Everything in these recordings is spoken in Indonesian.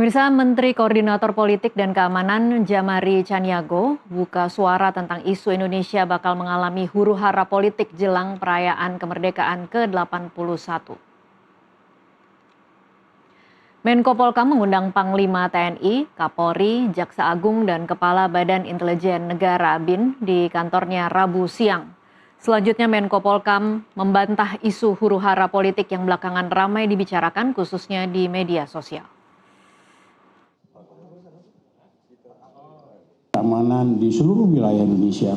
Pemirsa, Menteri Koordinator Politik dan Keamanan Jamari Chaniago buka suara tentang isu Indonesia bakal mengalami huru-hara politik jelang perayaan kemerdekaan ke-81. Menko Polhukam mengundang Panglima TNI, Kapolri, Jaksa Agung, dan Kepala Badan Intelijen Negara (BIN) di kantornya Rabu siang. Selanjutnya Menko Polhukam membantah isu huru-hara politik yang belakangan ramai dibicarakan khususnya di media sosial. Keamanan di seluruh wilayah Indonesia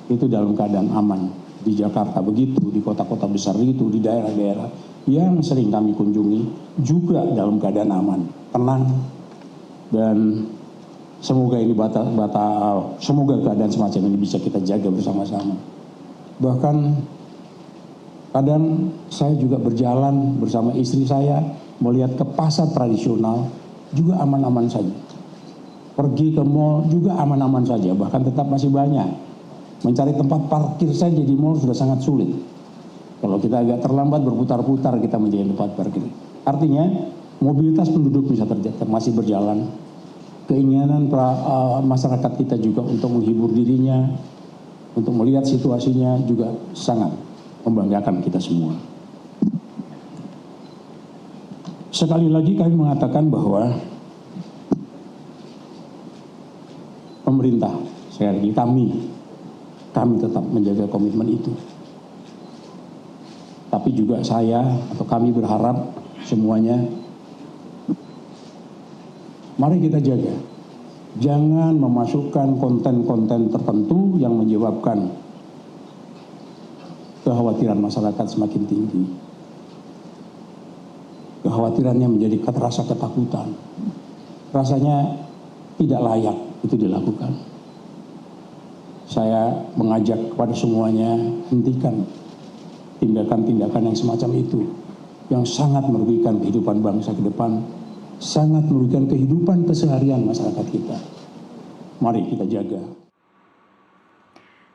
itu dalam keadaan aman. Di Jakarta begitu, di kota-kota besar begitu, di daerah-daerah yang sering kami kunjungi juga dalam keadaan aman, tenang, dan semoga semoga keadaan semacam ini bisa kita jaga bersama-sama. Bahkan kadang saya juga berjalan bersama istri saya melihat ke pasar tradisional juga aman-aman saja. Pergi ke mall juga aman-aman saja, bahkan tetap masih banyak. Mencari tempat parkir saja di mall sudah sangat sulit. Kalau kita agak terlambat berputar-putar kita mencari tempat parkir. Artinya mobilitas penduduk bisa masih berjalan. Keinginan masyarakat kita juga untuk menghibur dirinya, untuk melihat situasinya juga sangat membanggakan kita semua. Sekali lagi kami mengatakan bahwa pemerintah, sekali lagi kami tetap menjaga komitmen itu. Tapi juga kami berharap semuanya, mari kita jaga. Jangan memasukkan konten-konten tertentu yang menyebabkan kekhawatiran masyarakat semakin tinggi. Kekhawatirannya menjadi rasa ketakutan. Rasanya tidak layak itu dilakukan. Saya mengajak kepada semuanya, hentikan tindakan-tindakan yang semacam itu, yang sangat merugikan kehidupan bangsa ke depan, sangat merugikan kehidupan keseharian masyarakat kita. Mari kita jaga.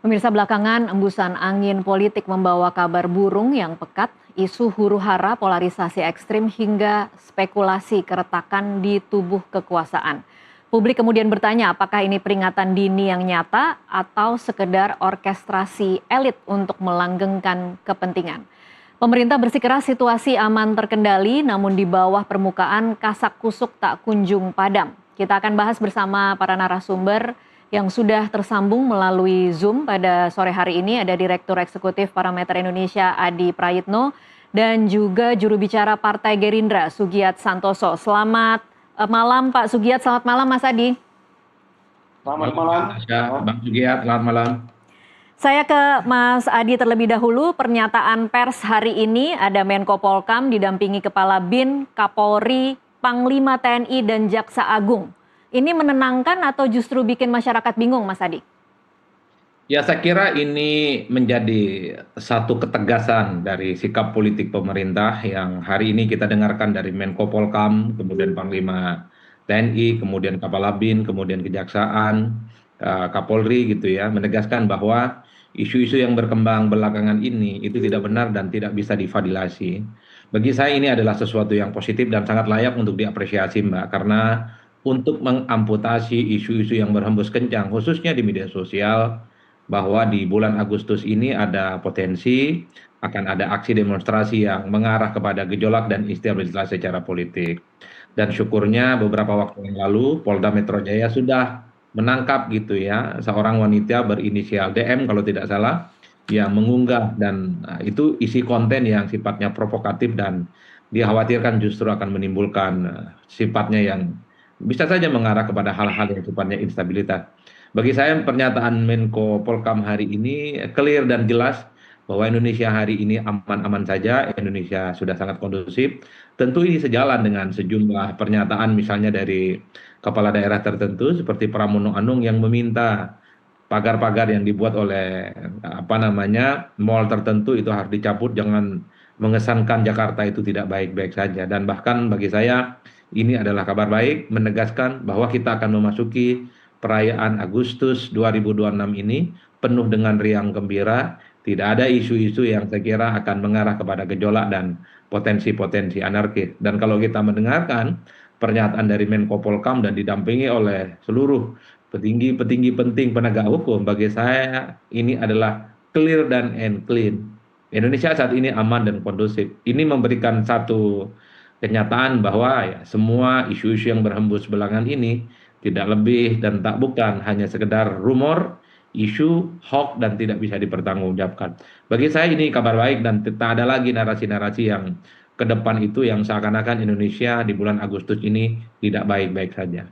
Pemirsa, belakangan embusan angin politik membawa kabar burung yang pekat, isu huru-hara, polarisasi ekstrim, hingga spekulasi keretakan di tubuh kekuasaan. Publik kemudian bertanya apakah ini peringatan dini yang nyata atau sekedar orkestrasi elit untuk melanggengkan kepentingan. Pemerintah bersikeras situasi aman terkendali, namun di bawah permukaan kasak kusuk tak kunjung padam. Kita akan bahas bersama para narasumber yang sudah tersambung melalui Zoom pada sore hari ini. Ada Direktur Eksekutif Parameter Indonesia Adi Prayitno dan juga juru bicara Partai Gerindra Sugiat Santoso. Selamat malam Pak Sugiat, selamat malam Mas Adi. Selamat malam. Bang Sugiat, selamat malam. Saya ke Mas Adi terlebih dahulu. Pernyataan pers hari ini ada Menko Polhukam didampingi Kepala BIN, Kapolri, Panglima TNI, dan Jaksa Agung. Ini menenangkan atau justru bikin masyarakat bingung, Mas Adi? Ya, saya kira ini menjadi satu ketegasan dari sikap politik pemerintah yang hari ini kita dengarkan dari Menko Polhukam, kemudian Panglima TNI, kemudian Kepala BIN, kemudian Kejaksaan, Kapolri gitu ya, menegaskan bahwa isu-isu yang berkembang belakangan ini itu tidak benar dan tidak bisa divalidasi. Bagi saya ini adalah sesuatu yang positif dan sangat layak untuk diapresiasi, Mbak, karena untuk mengamputasi isu-isu yang berhembus kencang, khususnya di media sosial, bahwa di bulan Agustus ini ada potensi akan ada aksi demonstrasi yang mengarah kepada gejolak dan instabilitas secara politik. Dan syukurnya beberapa waktu yang lalu Polda Metro Jaya sudah menangkap gitu ya seorang wanita berinisial DM kalau tidak salah yang mengunggah, dan itu isi konten yang sifatnya provokatif dan dikhawatirkan justru akan menimbulkan sifatnya yang bisa saja mengarah kepada hal-hal yang sifatnya instabilitas. Bagi saya pernyataan Menko Polhukam hari ini clear dan jelas bahwa Indonesia hari ini aman-aman saja, Indonesia sudah sangat kondusif. Tentu ini sejalan dengan sejumlah pernyataan misalnya dari kepala daerah tertentu seperti Pramono Anung yang meminta pagar-pagar yang dibuat oleh mall tertentu itu harus dicabut, jangan mengesankan Jakarta itu tidak baik-baik saja. Dan bahkan bagi saya ini adalah kabar baik, menegaskan bahwa kita akan memasuki perayaan Agustus 2026 ini penuh dengan riang gembira, tidak ada isu-isu yang saya kira akan mengarah kepada gejolak dan potensi-potensi anarkis. Dan kalau kita mendengarkan pernyataan dari Menko Polkam dan didampingi oleh seluruh petinggi-petinggi penting penegak hukum, bagi saya ini adalah clear dan clean. Indonesia saat ini aman dan kondusif. Ini memberikan satu kenyataan bahwa ya, semua isu-isu yang berhembus belakangan ini tidak lebih dan tak bukan hanya sekedar rumor, isu, hoax, dan tidak bisa dipertanggungjawabkan. Bagi saya ini kabar baik dan tak ada lagi narasi-narasi yang ke depan itu yang seakan-akan Indonesia di bulan Agustus ini tidak baik-baik saja.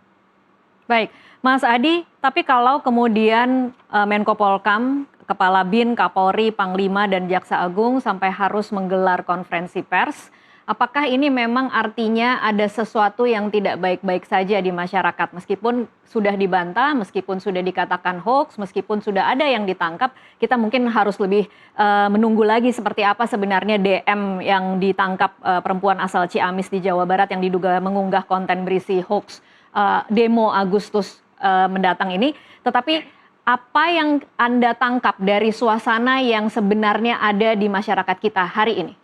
Baik, Mas Adi, tapi kalau kemudian Menko Polkam, Kepala BIN, Kapolri, Panglima, dan Jaksa Agung sampai harus menggelar konferensi pers, apakah ini memang artinya ada sesuatu yang tidak baik-baik saja di masyarakat? Meskipun sudah dibantah, meskipun sudah dikatakan hoax, meskipun sudah ada yang ditangkap, kita mungkin harus lebih menunggu lagi seperti apa sebenarnya DM yang ditangkap perempuan asal Ciamis di Jawa Barat yang diduga mengunggah konten berisi hoax demo Agustus mendatang ini. Tetapi apa yang Anda tangkap dari suasana yang sebenarnya ada di masyarakat kita hari ini?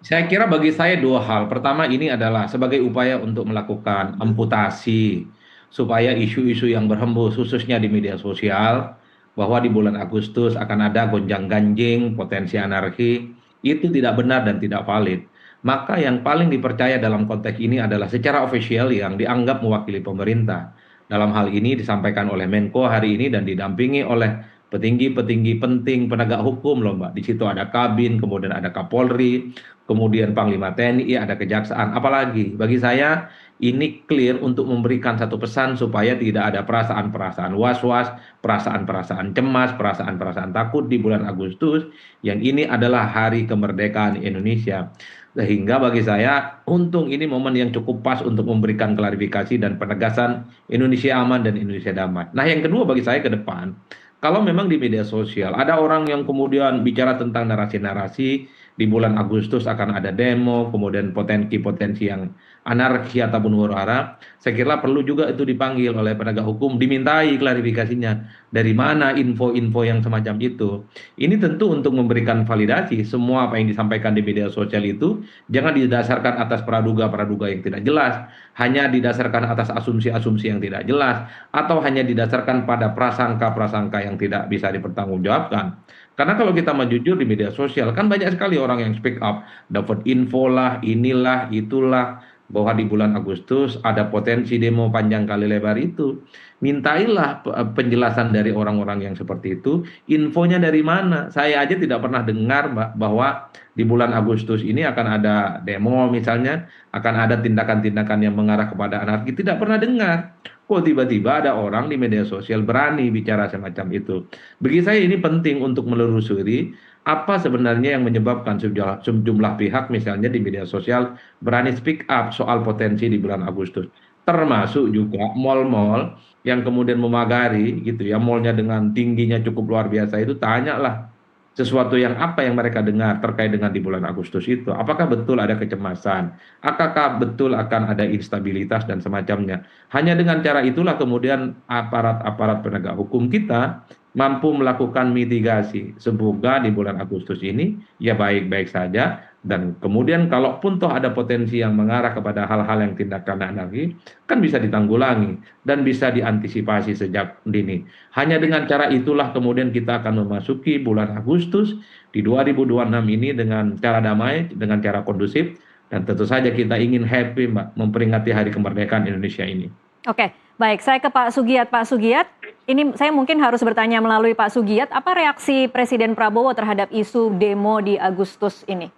Saya kira bagi saya dua hal. Pertama, ini adalah sebagai upaya untuk melakukan amputasi supaya isu-isu yang berhembus khususnya di media sosial bahwa di bulan Agustus akan ada gonjang-ganjing, potensi anarki, itu tidak benar dan tidak valid. Maka yang paling dipercaya dalam konteks ini adalah secara ofisial yang dianggap mewakili pemerintah. Dalam hal ini disampaikan oleh Menko hari ini dan didampingi oleh petinggi-petinggi penting penegak hukum loh Mbak. Di situ ada Kabin, kemudian ada Kapolri, kemudian Panglima TNI, ada Kejaksaan. Apalagi bagi saya ini clear untuk memberikan satu pesan supaya tidak ada perasaan-perasaan was-was, perasaan-perasaan cemas, perasaan-perasaan takut di bulan Agustus yang ini adalah hari kemerdekaan Indonesia. Sehingga bagi saya untung ini momen yang cukup pas untuk memberikan klarifikasi dan penegasan Indonesia aman dan Indonesia damai. Nah yang kedua bagi saya ke depan, kalau memang di media sosial ada orang yang kemudian bicara tentang narasi-narasi di bulan Agustus akan ada demo, kemudian potensi-potensi yang anarki ataupun huru-hara, saya kira perlu juga itu dipanggil oleh penegak hukum, dimintai klarifikasinya dari mana info-info yang semacam itu. Ini tentu untuk memberikan validasi semua apa yang disampaikan di media sosial itu jangan didasarkan atas praduga-praduga yang tidak jelas, hanya didasarkan atas asumsi-asumsi yang tidak jelas, atau hanya didasarkan pada prasangka-prasangka yang tidak bisa dipertanggungjawabkan. Karena kalau kita mau jujur di media sosial, kan banyak sekali orang yang speak up, dapat info lah, inilah, itulah, bahwa di bulan Agustus ada potensi demo panjang kali lebar itu. Mintailah penjelasan dari orang-orang yang seperti itu, infonya dari mana? Saya aja tidak pernah dengar Mbak, bahwa di bulan Agustus ini akan ada demo misalnya, akan ada tindakan-tindakan yang mengarah kepada anarki, tidak pernah dengar. Kok tiba-tiba ada orang di media sosial berani bicara semacam itu. Bagi saya ini penting untuk menelusuri apa sebenarnya yang menyebabkan sejumlah pihak misalnya di media sosial berani speak up soal potensi di bulan Agustus. Termasuk juga mal-mal yang kemudian memagari gitu ya, malnya dengan tingginya cukup luar biasa itu, tanyalah sesuatu yang apa yang mereka dengar terkait dengan di bulan Agustus itu. Apakah betul ada kecemasan? Apakah betul akan ada instabilitas dan semacamnya? Hanya dengan cara itulah kemudian aparat-aparat penegak hukum kita mampu melakukan mitigasi. Semoga di bulan Agustus ini ya baik-baik saja. Dan kemudian kalaupun toh ada potensi yang mengarah kepada hal-hal yang tindakan anarki, kan bisa ditanggulangi dan bisa diantisipasi sejak dini. Hanya dengan cara itulah kemudian kita akan memasuki bulan Agustus di 2026 ini dengan cara damai, dengan cara kondusif, dan tentu saja kita ingin happy Mbak, memperingati hari kemerdekaan Indonesia ini. Oke, baik. Saya ke Pak Sugiyat. Pak Sugiyat, ini saya mungkin harus bertanya melalui Pak Sugiyat, apa reaksi Presiden Prabowo terhadap isu demo di Agustus ini?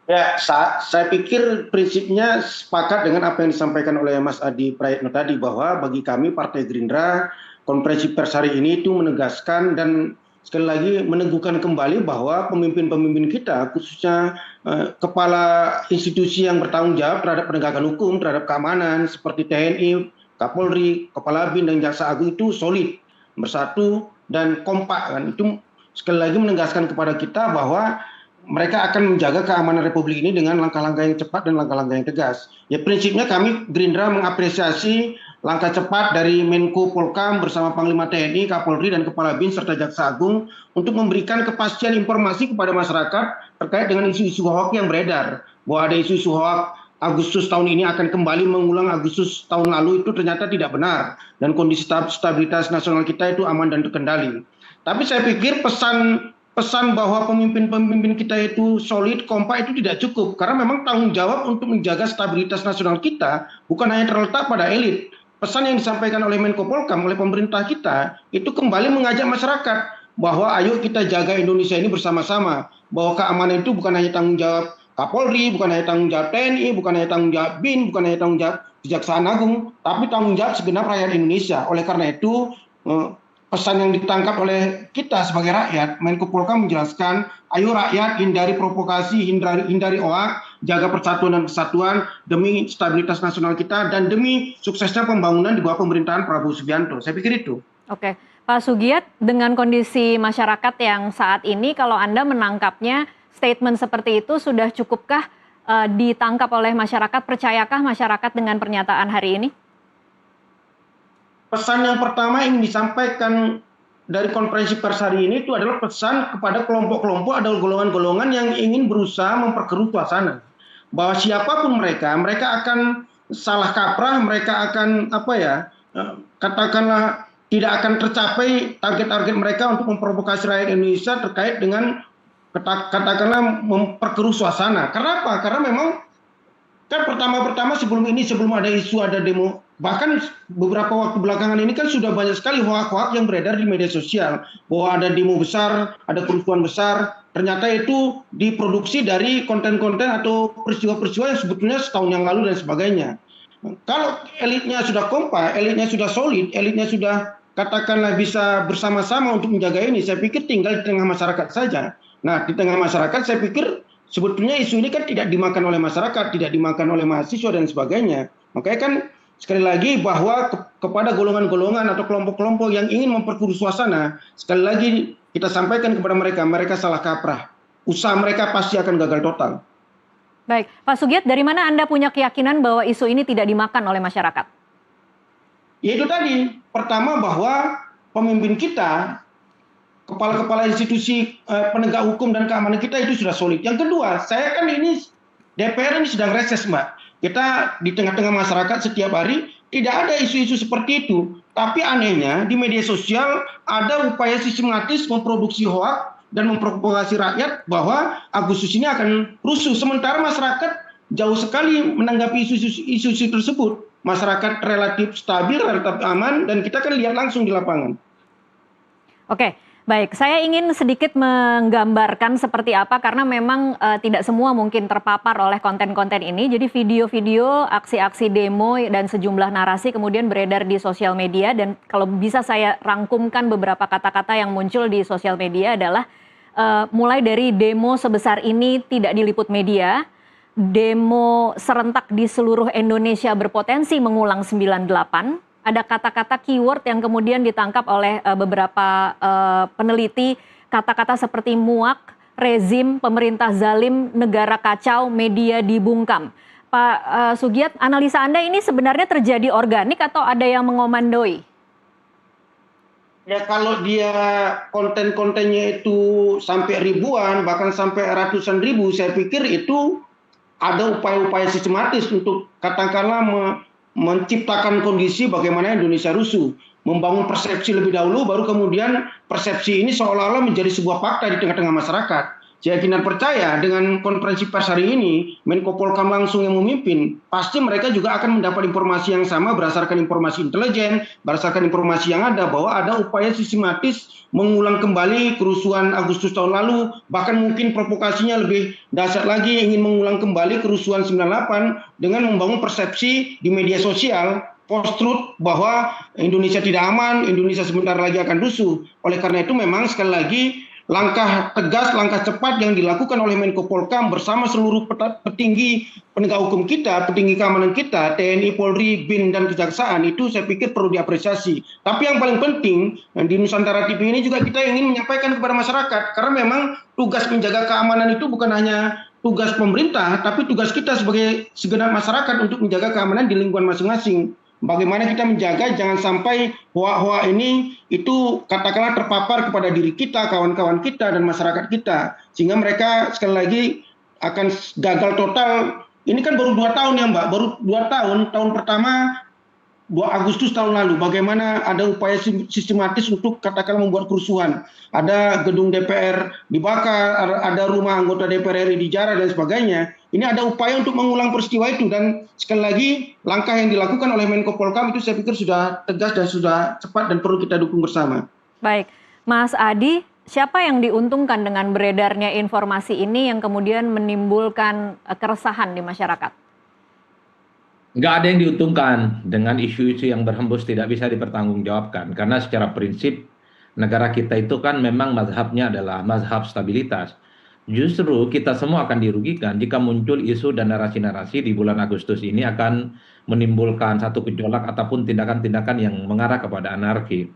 Ya, saya pikir prinsipnya sepakat dengan apa yang disampaikan oleh Mas Adi Prayitno tadi, bahwa bagi kami Partai Gerindra, konferensi pers hari ini itu menegaskan dan sekali lagi meneguhkan kembali bahwa pemimpin-pemimpin kita, khususnya kepala institusi yang bertanggung jawab terhadap penegakan hukum, terhadap keamanan seperti TNI, Kapolri, Kepala BIN, dan Jaksa Agung itu solid, bersatu dan kompak kan. Itu sekali lagi menegaskan kepada kita bahwa mereka akan menjaga keamanan Republik ini dengan langkah-langkah yang cepat dan langkah-langkah yang tegas. Ya prinsipnya kami Gerindra mengapresiasi langkah cepat dari Menko Polkam bersama Panglima TNI, Kapolri, dan Kepala BIN serta Jaksa Agung untuk memberikan kepastian informasi kepada masyarakat terkait dengan isu-isu hoax yang beredar. Bahwa ada isu-isu hoax Agustus tahun ini akan kembali mengulang Agustus tahun lalu itu ternyata tidak benar dan kondisi stabilitas nasional kita itu aman dan terkendali. Tapi saya pikir pesan bahwa pemimpin-pemimpin kita itu solid, kompak itu tidak cukup karena memang tanggung jawab untuk menjaga stabilitas nasional kita bukan hanya terletak pada elit. Pesan yang disampaikan oleh Menko Polhukam, oleh pemerintah kita itu kembali mengajak masyarakat bahwa ayo kita jaga Indonesia ini bersama-sama, bahwa keamanan itu bukan hanya tanggung jawab Kapolri, bukan hanya tanggung jawab TNI, bukan hanya tanggung jawab BIN, bukan hanya tanggung jawab Kejaksaan Agung, tapi tanggung jawab segenap rakyat Indonesia. Oleh karena itu, pesan yang ditangkap oleh kita sebagai rakyat, Menko Polhukam menjelaskan, ayo rakyat hindari provokasi, hindari hoak, jaga persatuan dan kesatuan demi stabilitas nasional kita dan demi suksesnya pembangunan di bawah pemerintahan Prabowo Subianto. Saya pikir itu. Oke, Pak Sugiat, dengan kondisi masyarakat yang saat ini, kalau Anda menangkapnya, statement seperti itu sudah cukupkah ditangkap oleh masyarakat? Percayakah masyarakat dengan pernyataan hari ini? Pesan yang pertama ingin disampaikan dari konferensi pers hari ini itu adalah pesan kepada kelompok-kelompok atau golongan-golongan yang ingin berusaha memperkeruh suasana. Bahwa siapapun mereka akan salah kaprah, mereka akan katakanlah tidak akan tercapai target-target mereka untuk memprovokasi rakyat Indonesia terkait dengan katakanlah memperkeruh suasana. Karena apa? Karena memang kan pertama sebelum ada isu, ada demo, bahkan beberapa waktu belakangan ini kan sudah banyak sekali hoak-hoak yang beredar di media sosial bahwa ada demo besar, ada kerusuhan besar. Ternyata itu diproduksi dari konten-konten atau peristiwa-peristiwa yang sebetulnya setahun yang lalu dan sebagainya. Kalau elitnya sudah kompak, elitnya sudah solid, elitnya sudah katakanlah bisa bersama-sama untuk menjaga ini, saya pikir tinggal di tengah masyarakat saja. Nah, di tengah masyarakat saya pikir sebetulnya isu ini kan tidak dimakan oleh masyarakat, tidak dimakan oleh mahasiswa dan sebagainya. Makanya kan sekali lagi bahwa kepada golongan-golongan atau kelompok-kelompok yang ingin memperkeruh suasana, sekali lagi kita sampaikan kepada mereka salah kaprah. Usaha mereka pasti akan gagal total. Baik, Pak Sugiat, dari mana Anda punya keyakinan bahwa isu ini tidak dimakan oleh masyarakat? Ya itu tadi, pertama bahwa pemimpin kita, kepala-kepala institusi penegak hukum dan keamanan kita itu sudah solid. Yang kedua, saya kan ini DPR ini sedang reses, Mbak. Kita di tengah-tengah masyarakat setiap hari tidak ada isu-isu seperti itu. Tapi anehnya di media sosial ada upaya sistematis memproduksi hoak dan memprovokasi rakyat bahwa Agustus ini akan rusuh. Sementara masyarakat jauh sekali menanggapi isu-isu tersebut. Masyarakat relatif stabil, relatif aman, dan kita kan lihat langsung di lapangan. Oke. Baik, saya ingin sedikit menggambarkan seperti apa karena memang tidak semua mungkin terpapar oleh konten-konten ini. Jadi video-video, aksi-aksi demo dan sejumlah narasi kemudian beredar di sosial media dan kalau bisa saya rangkumkan beberapa kata-kata yang muncul di sosial media adalah mulai dari demo sebesar ini tidak diliput media, demo serentak di seluruh Indonesia berpotensi mengulang 98. Ada kata-kata keyword yang kemudian ditangkap oleh beberapa peneliti, kata-kata seperti muak, rezim, pemerintah zalim, negara kacau, media dibungkam. Pak Sugiat, analisa Anda ini sebenarnya terjadi organik atau ada yang mengomandoi? Ya kalau dia konten-kontennya itu sampai ribuan, bahkan sampai ratusan ribu, saya pikir itu ada upaya-upaya sistematis untuk katakanlah menciptakan kondisi bagaimana Indonesia rusuh, membangun persepsi lebih dahulu, baru kemudian persepsi ini seolah-olah menjadi sebuah fakta di tengah-tengah masyarakat. Saya yakin dan percaya dengan konferensi pers hari ini, Menko Polhukam langsung yang memimpin, pasti mereka juga akan mendapat informasi yang sama berdasarkan informasi intelijen, berdasarkan informasi yang ada, bahwa ada upaya sistematis mengulang kembali kerusuhan Agustus tahun lalu, bahkan mungkin provokasinya lebih dahsyat lagi, ingin mengulang kembali kerusuhan 98 dengan membangun persepsi di media sosial, post-truth bahwa Indonesia tidak aman, Indonesia sebentar lagi akan rusuh. Oleh karena itu memang sekali lagi, langkah tegas, langkah cepat yang dilakukan oleh Menko Polhukam bersama seluruh petinggi penegak hukum kita, petinggi keamanan kita, TNI, Polri, BIN, dan Kejaksaan, itu saya pikir perlu diapresiasi. Tapi yang paling penting, di Nusantara TV ini juga kita ingin menyampaikan kepada masyarakat, karena memang tugas menjaga keamanan itu bukan hanya tugas pemerintah, tapi tugas kita sebagai segenap masyarakat untuk menjaga keamanan di lingkungan masing-masing. Bagaimana kita menjaga jangan sampai hoak-hoak ini itu katakanlah terpapar kepada diri kita, kawan-kawan kita, dan masyarakat kita. Sehingga mereka sekali lagi akan gagal total Ini kan baru 2 tahun ya Mbak, baru 2 tahun. Tahun pertama 2 Agustus tahun lalu, bagaimana ada upaya sistematis untuk katakanlah membuat kerusuhan. Ada gedung DPR dibakar, ada rumah anggota DPR RI dijarah dan sebagainya. Ini ada upaya untuk mengulang peristiwa itu, dan sekali lagi langkah yang dilakukan oleh Menko Polhukam itu saya pikir sudah tegas dan sudah cepat dan perlu kita dukung bersama. Baik, Mas Adi, siapa yang diuntungkan dengan beredarnya informasi ini yang kemudian menimbulkan keresahan di masyarakat? Nggak ada yang diuntungkan dengan isu-isu yang berhembus tidak bisa dipertanggungjawabkan. Karena secara prinsip negara kita itu kan memang mazhabnya adalah mazhab stabilitas. Justru kita semua akan dirugikan jika muncul isu dan narasi-narasi di bulan Agustus ini akan menimbulkan satu gejolak ataupun tindakan-tindakan yang mengarah kepada anarki.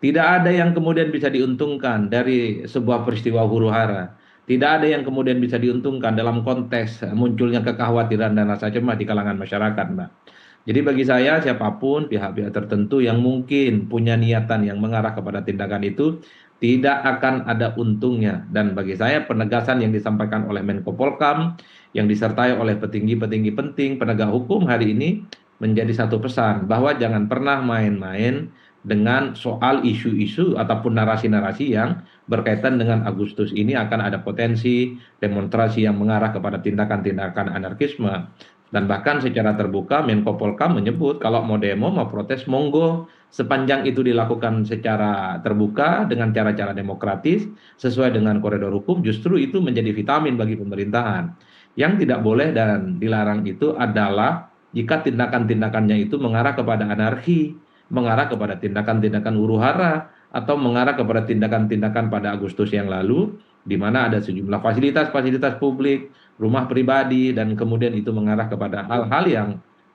Tidak ada yang kemudian bisa diuntungkan dari sebuah peristiwa huru-hara. Tidak ada yang kemudian bisa diuntungkan dalam konteks munculnya kekhawatiran dan rasa cemas di kalangan masyarakat, Mbak. Jadi bagi saya siapapun pihak-pihak tertentu yang mungkin punya niatan yang mengarah kepada tindakan itu tidak akan ada untungnya. Dan bagi saya penegasan yang disampaikan oleh Menko Polhukam yang disertai oleh petinggi-petinggi penting penegak hukum hari ini menjadi satu pesan bahwa jangan pernah main-main dengan soal isu-isu ataupun narasi-narasi yang berkaitan dengan Agustus ini akan ada potensi demonstrasi yang mengarah kepada tindakan-tindakan anarkisme. Dan bahkan secara terbuka Menko Polhukam menyebut kalau mau demo, mau protes, monggo sepanjang itu dilakukan secara terbuka dengan cara-cara demokratis sesuai dengan koridor hukum, justru itu menjadi vitamin bagi pemerintahan. Yang tidak boleh dan dilarang itu adalah jika tindakan-tindakannya itu mengarah kepada anarki, mengarah kepada tindakan-tindakan huru-hara, atau mengarah kepada tindakan-tindakan pada Agustus yang lalu, di mana ada sejumlah fasilitas-fasilitas publik, rumah pribadi, dan kemudian itu mengarah kepada hal-hal yang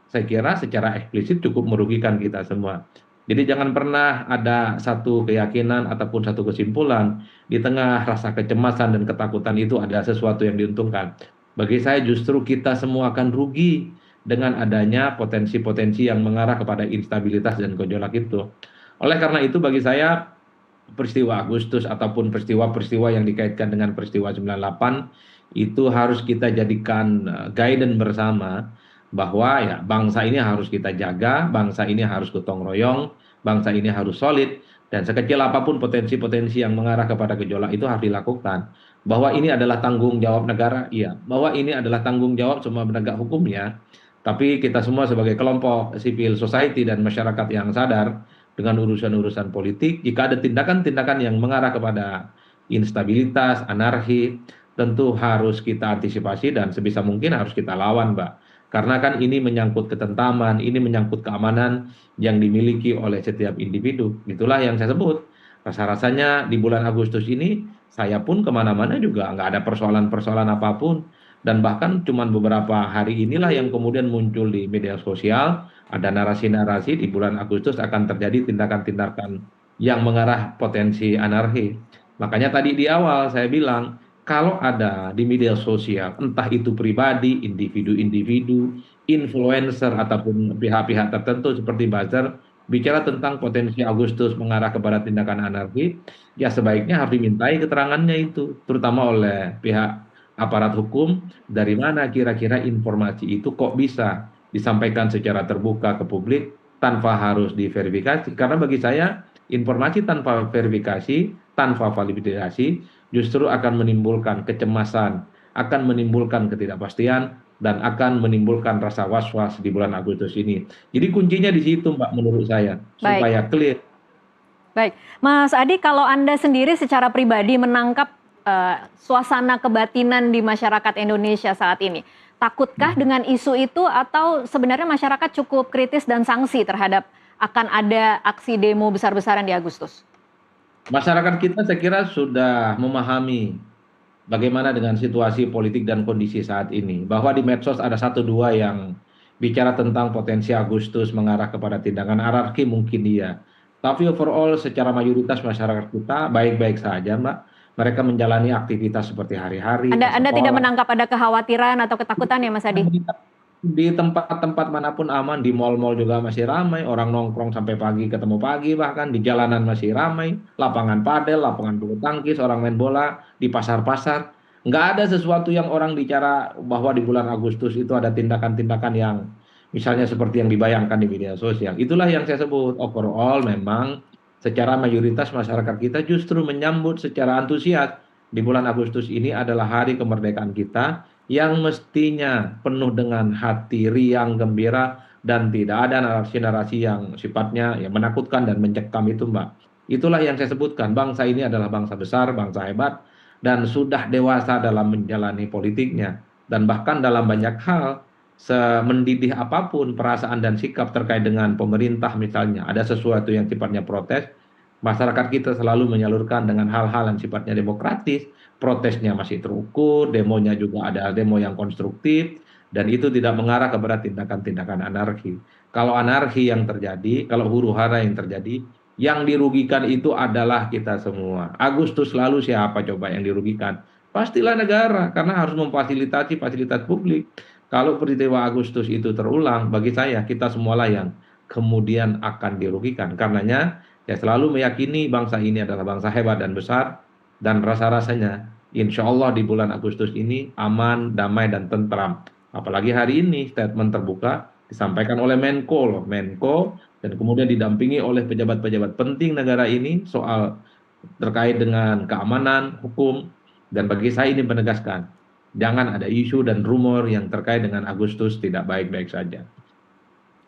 saya kira secara eksplisit cukup merugikan kita semua. Jadi jangan pernah ada satu keyakinan ataupun satu kesimpulan di tengah rasa kecemasan dan ketakutan itu ada sesuatu yang diuntungkan. Bagi saya justru kita semua akan rugi dengan adanya potensi-potensi yang mengarah kepada instabilitas dan gejolak itu. Oleh karena itu bagi saya peristiwa Agustus ataupun peristiwa-peristiwa yang dikaitkan dengan peristiwa 98 itu harus kita jadikan guidance bersama bahwa ya bangsa ini harus kita jaga, bangsa ini harus gotong royong, bangsa ini harus solid, dan sekecil apapun potensi-potensi yang mengarah kepada gejolak itu harus dilakukan. Bahwa ini adalah tanggung jawab negara, iya. Bahwa ini adalah tanggung jawab semua penegak hukumnya, tapi kita semua sebagai kelompok civil society dan masyarakat yang sadar dengan urusan-urusan politik, jika ada tindakan-tindakan yang mengarah kepada instabilitas, anarki, tentu harus kita antisipasi dan sebisa mungkin harus kita lawan, Mbak. Karena kan ini menyangkut ketentaman, ini menyangkut keamanan yang dimiliki oleh setiap individu. Itulah yang saya sebut. Rasa-rasanya di bulan Agustus ini, saya pun kemana-mana juga nggak ada persoalan-persoalan apapun. Dan bahkan cuma beberapa hari inilah yang kemudian muncul di media sosial, ada narasi-narasi di bulan Agustus akan terjadi tindakan-tindakan yang mengarah potensi anarki. Makanya tadi di awal saya bilang, kalau ada di media sosial, entah itu pribadi, individu-individu, influencer, ataupun pihak-pihak tertentu seperti buzzer, bicara tentang potensi Agustus mengarah kepada tindakan anarki, ya sebaiknya harus dimintai keterangannya itu, terutama oleh pihak aparat hukum, dari mana kira-kira informasi itu kok bisa disampaikan secara terbuka ke publik tanpa harus diverifikasi. Karena bagi saya, informasi tanpa verifikasi, tanpa validasi, justru akan menimbulkan kecemasan, akan menimbulkan ketidakpastian, dan akan menimbulkan rasa was-was di bulan Agustus ini. Jadi kuncinya di situ, Mbak, menurut saya, Baik. supaya clear. Baik, Mas Adi, kalau Anda sendiri secara pribadi menangkap suasana kebatinan di masyarakat Indonesia saat ini, takutkah dengan isu itu atau sebenarnya masyarakat cukup kritis dan sanksi terhadap akan ada aksi demo besar-besaran di Agustus? Masyarakat kita saya kira sudah memahami bagaimana dengan situasi politik dan kondisi saat ini. Bahwa di medsos ada satu dua yang bicara tentang potensi Agustus mengarah kepada tindakan anarki mungkin iya. Tapi overall secara mayoritas masyarakat kita baik-baik saja, Mbak. Mereka menjalani aktivitas seperti hari-hari. Anda tidak menangkap ada kekhawatiran atau ketakutan ya Mas Adi? Di tempat-tempat manapun aman, di mal-mal juga masih ramai, orang nongkrong sampai pagi ketemu pagi, bahkan di jalanan masih ramai, lapangan padel, lapangan bulu tangkis, orang main bola, di pasar-pasar, Nggak ada sesuatu yang orang bicara bahwa di bulan Agustus itu ada tindakan-tindakan yang misalnya seperti yang dibayangkan di media sosial. Itulah yang saya sebut overall memang secara mayoritas masyarakat kita justru menyambut secara antusias di bulan Agustus ini adalah hari kemerdekaan kita yang mestinya penuh dengan hati riang, gembira, dan tidak ada narasi-narasi yang sifatnya yang menakutkan dan mencekam itu, Mbak. Itulah yang saya sebutkan, bangsa ini adalah bangsa besar, bangsa hebat, dan sudah dewasa dalam menjalani politiknya. Dan bahkan dalam banyak hal, semendidih apapun perasaan dan sikap terkait dengan pemerintah misalnya, ada sesuatu yang sifatnya protes, masyarakat kita selalu menyalurkan dengan hal-hal yang sifatnya demokratis, protesnya masih terukur, demonya juga ada demo yang konstruktif, dan itu tidak mengarah kepada tindakan-tindakan anarki. Kalau anarki yang terjadi, kalau huru-hara yang terjadi, yang dirugikan itu adalah kita semua. Agustus lalu siapa coba yang dirugikan? Pastilah negara, karena harus memfasilitasi fasilitas publik. Kalau peristiwa Agustus itu terulang, bagi saya kita semualah yang kemudian akan dirugikan. Karenanya saya selalu meyakini bangsa ini adalah bangsa hebat dan besar, dan rasa-rasanya insya Allah di bulan Agustus ini aman, damai, dan tentram. Apalagi hari ini statement terbuka disampaikan oleh Menko loh, Menko, dan kemudian didampingi oleh pejabat-pejabat penting negara ini soal terkait dengan keamanan, hukum, dan bagi saya ini menegaskan, jangan ada isu dan rumor yang terkait dengan Agustus tidak baik-baik saja.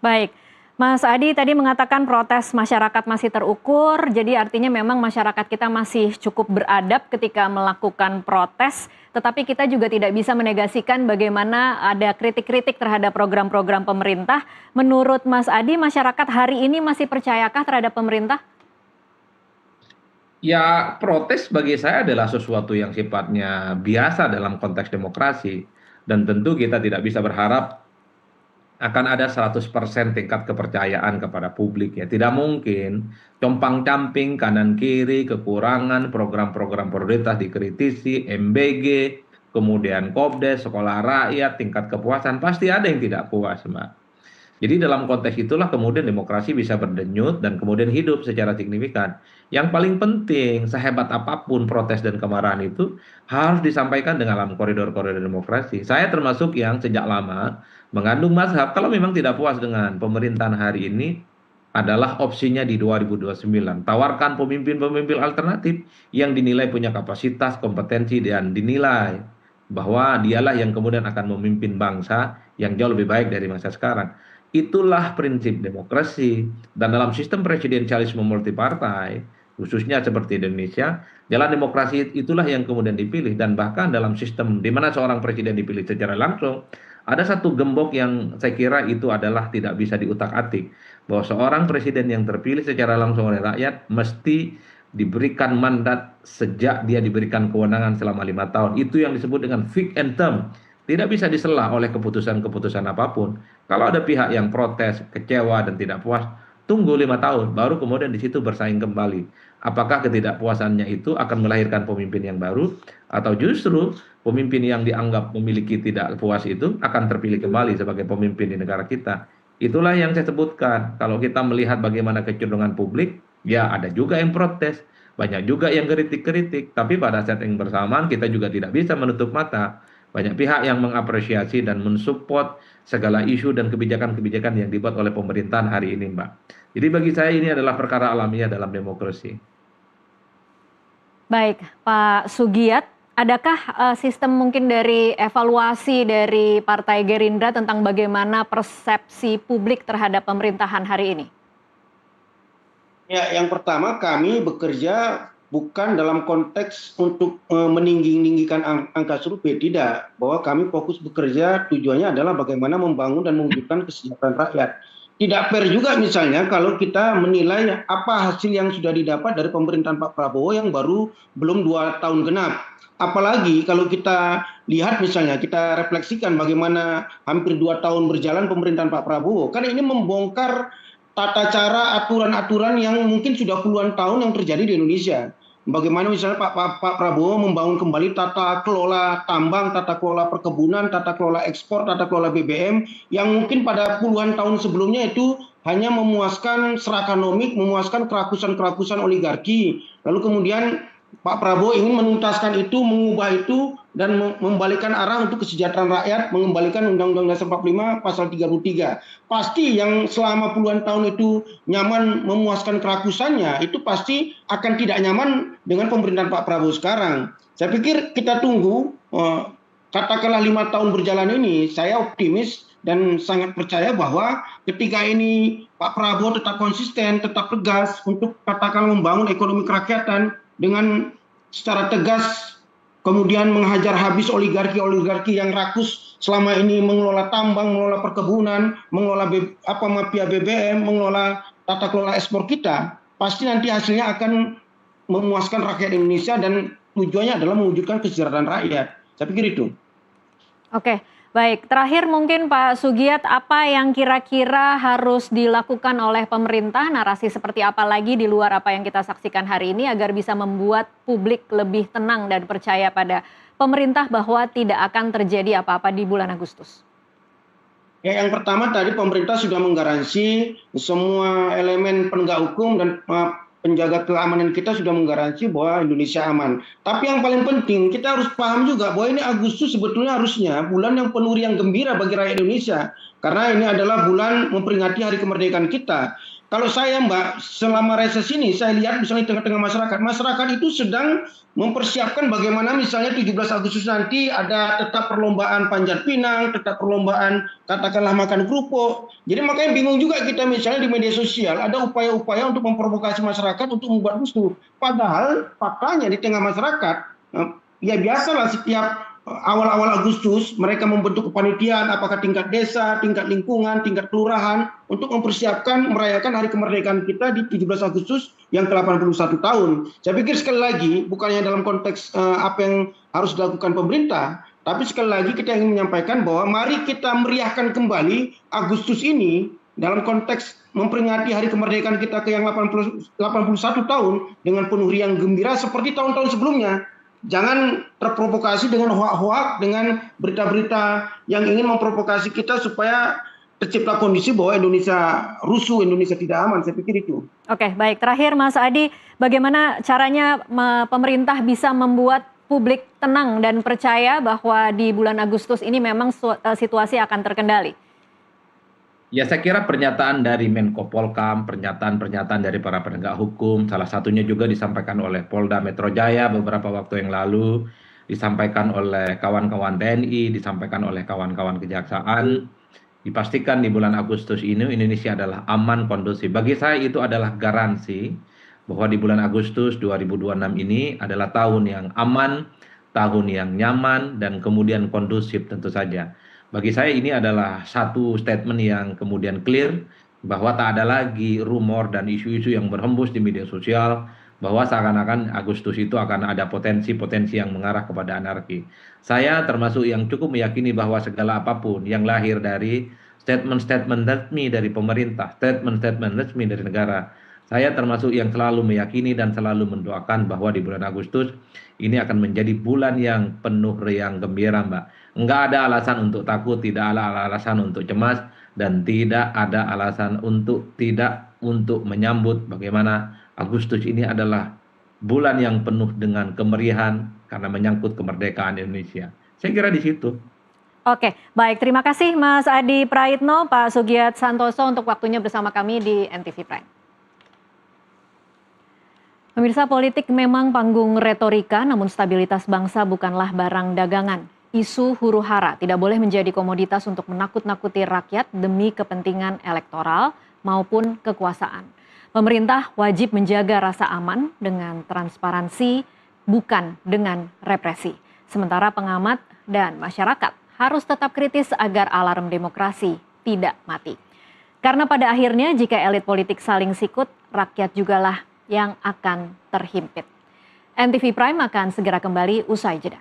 Baik, Mas Adi tadi mengatakan protes masyarakat masih terukur, jadi artinya memang masyarakat kita masih cukup beradab ketika melakukan protes, tetapi kita juga tidak bisa menegasikan bagaimana ada kritik-kritik terhadap program-program pemerintah. Menurut Mas Adi, masyarakat hari ini masih percayakah terhadap pemerintah? Ya, protes bagi saya adalah sesuatu yang sifatnya biasa dalam konteks demokrasi. Dan tentu kita tidak bisa berharap akan ada 100% tingkat kepercayaan kepada publik ya. Tidak mungkin compang-camping kanan kiri, kekurangan, program-program prioritas dikritisi, MBG, kemudian Kopdes, sekolah rakyat, tingkat kepuasan, pasti ada yang tidak puas, Mbak. Jadi dalam konteks itulah kemudian demokrasi bisa berdenyut dan kemudian hidup secara signifikan. Yang paling penting, sehebat apapun protes dan kemarahan itu harus disampaikan dalam koridor-koridor demokrasi. Saya termasuk yang sejak lama mengandung mazhab kalau memang tidak puas dengan pemerintahan hari ini adalah opsinya di 2029. Tawarkan pemimpin-pemimpin alternatif yang dinilai punya kapasitas, kompetensi, dan dinilai bahwa dialah yang kemudian akan memimpin bangsa yang jauh lebih baik dari masa sekarang. Itulah prinsip demokrasi. Dan dalam sistem presidensialisme multipartai, khususnya seperti Indonesia, jalan demokrasi itulah yang kemudian dipilih. Dan bahkan dalam sistem di mana seorang presiden dipilih secara langsung, ada satu gembok yang saya kira itu adalah tidak bisa diutak-atik. Bahwa seorang presiden yang terpilih secara langsung oleh rakyat mesti diberikan mandat sejak dia diberikan kewenangan selama 5 tahun. Itu yang disebut dengan fixed and term. Tidak bisa disela oleh keputusan-keputusan apapun. Kalau ada pihak yang protes, kecewa, dan tidak puas, tunggu 5 tahun, baru kemudian di situ bersaing kembali. Apakah ketidakpuasannya itu akan melahirkan pemimpin yang baru, atau justru pemimpin yang dianggap memiliki tidak puas itu akan terpilih kembali sebagai pemimpin di negara kita. Itulah yang saya sebutkan. Kalau kita melihat bagaimana kecenderungan publik, ya ada juga yang protes, banyak juga yang kritik-kritik, tapi pada saat yang bersamaan kita juga tidak bisa menutup mata. Banyak pihak yang mengapresiasi dan mensupport segala isu dan kebijakan-kebijakan yang dibuat oleh pemerintahan hari ini, Mbak. Jadi bagi saya ini adalah perkara alamiah dalam demokrasi. Baik, Pak Sugiat, adakah sistem mungkin dari evaluasi dari Partai Gerindra tentang bagaimana persepsi publik terhadap pemerintahan hari ini? Ya, yang pertama kami bekerja bukan dalam konteks untuk meninggikan angka survei, tidak. Bahwa kami fokus bekerja tujuannya adalah bagaimana membangun dan mewujudkan kesejahteraan rakyat. Tidak fair juga misalnya kalau kita menilai apa hasil yang sudah didapat dari pemerintahan Pak Prabowo yang baru belum 2 tahun genap. Apalagi kalau kita lihat misalnya, kita refleksikan bagaimana hampir 2 tahun berjalan pemerintahan Pak Prabowo. Kan ini membongkar tata cara aturan-aturan yang mungkin sudah puluhan tahun yang terjadi di Indonesia. Bagaimana misalnya Pak Prabowo membangun kembali tata kelola tambang, tata kelola perkebunan, tata kelola ekspor, tata kelola BBM yang mungkin pada puluhan tahun sebelumnya itu hanya memuaskan serakanomik, memuaskan kerakusan-kerakusan oligarki. Lalu kemudian Pak Prabowo ingin menuntaskan itu, mengubah itu, dan membalikan arah untuk kesejahteraan rakyat, mengembalikan Undang-Undang Dasar 45 pasal 33. Pasti yang selama puluhan tahun itu nyaman memuaskan kerakusannya, itu pasti akan tidak nyaman dengan pemerintahan Pak Prabowo sekarang. Saya pikir kita tunggu, katakanlah 5 tahun berjalan ini, saya optimis dan sangat percaya bahwa ketika ini Pak Prabowo tetap konsisten, tetap tegas untuk katakanlah membangun ekonomi kerakyatan dengan secara tegas, kemudian menghajar habis oligarki-oligarki yang rakus selama ini mengelola tambang, mengelola perkebunan, mengelola mafia BBM, mengelola tata kelola ekspor kita, pasti nanti hasilnya akan memuaskan rakyat Indonesia dan tujuannya adalah mewujudkan kesejahteraan rakyat. Saya pikir itu. Oke, baik. Terakhir mungkin Pak Sugiat, apa yang kira-kira harus dilakukan oleh pemerintah, narasi seperti apa lagi di luar apa yang kita saksikan hari ini agar bisa membuat publik lebih tenang dan percaya pada pemerintah bahwa tidak akan terjadi apa-apa di bulan Agustus? Ya, yang pertama tadi pemerintah sudah menggaransi semua elemen penegak hukum dan penjaga keamanan kita sudah menggaransi bahwa Indonesia aman. Tapi yang paling penting kita harus paham juga bahwa ini Agustus sebetulnya harusnya bulan yang penuh riang gembira bagi rakyat Indonesia. Karena ini adalah bulan memperingati hari kemerdekaan kita. Kalau saya Mbak, selama reses ini saya lihat misalnya di tengah-tengah masyarakat itu sedang mempersiapkan bagaimana misalnya 17 Agustus nanti ada tetap perlombaan panjat pinang, tetap perlombaan katakanlah makan kerupuk. Jadi makanya bingung juga kita misalnya di media sosial ada upaya-upaya untuk memprovokasi masyarakat untuk membuat rusuh. Padahal faktanya di tengah masyarakat, ya biasalah setiap awal-awal Agustus mereka membentuk kepanitiaan apakah tingkat desa, tingkat lingkungan, tingkat kelurahan untuk mempersiapkan merayakan hari kemerdekaan kita di 17 Agustus yang ke-81 tahun. Saya pikir sekali lagi bukannya dalam konteks apa yang harus dilakukan pemerintah, tapi sekali lagi kita ingin menyampaikan bahwa mari kita meriahkan kembali Agustus ini dalam konteks memperingati hari kemerdekaan kita ke yang 81 tahun dengan penuh riang gembira seperti tahun-tahun sebelumnya. Jangan terprovokasi dengan hoak-hoak, dengan berita-berita yang ingin memprovokasi kita supaya tercipta kondisi bahwa Indonesia rusuh, Indonesia tidak aman. Saya pikir itu. Oke, baik. Terakhir Mas Adi, bagaimana caranya pemerintah bisa membuat publik tenang dan percaya bahwa di bulan Agustus ini memang situasi akan terkendali? Ya, saya kira pernyataan dari Menko Polkam, pernyataan-pernyataan dari para penegak hukum, salah satunya juga disampaikan oleh Polda Metro Jaya beberapa waktu yang lalu, disampaikan oleh kawan-kawan TNI, disampaikan oleh kawan-kawan kejaksaan, dipastikan di bulan Agustus ini Indonesia adalah aman, kondusif. Bagi saya itu adalah garansi bahwa di bulan Agustus 2026 ini adalah tahun yang aman, tahun yang nyaman, dan kemudian kondusif tentu saja. Bagi saya ini adalah satu statement yang kemudian clear bahwa tak ada lagi rumor dan isu-isu yang berhembus di media sosial bahwa seakan-akan Agustus itu akan ada potensi-potensi yang mengarah kepada anarki. Saya termasuk yang cukup meyakini bahwa segala apapun yang lahir dari statement-statement resmi dari pemerintah, statement-statement resmi dari negara, saya termasuk yang selalu meyakini dan selalu mendoakan bahwa di bulan Agustus ini akan menjadi bulan yang penuh riang gembira, Mbak. Enggak ada alasan untuk takut, tidak ada alasan untuk cemas, dan tidak ada alasan untuk untuk menyambut bagaimana Agustus ini adalah bulan yang penuh dengan kemeriahan karena menyangkut kemerdekaan Indonesia. Saya kira di situ. Oke, baik. Terima kasih Mas Adi Praitno, Pak Sugiat Santoso untuk waktunya bersama kami di NTV Prime. Pemirsa, politik memang panggung retorika, namun stabilitas bangsa bukanlah barang dagangan. Isu huru-hara tidak boleh menjadi komoditas untuk menakut-nakuti rakyat demi kepentingan elektoral maupun kekuasaan. Pemerintah wajib menjaga rasa aman dengan transparansi, bukan dengan represi. Sementara pengamat dan masyarakat harus tetap kritis agar alarm demokrasi tidak mati. Karena pada akhirnya jika elit politik saling sikut, rakyat jugalah yang akan terhimpit. NTV Prime akan segera kembali usai jeda.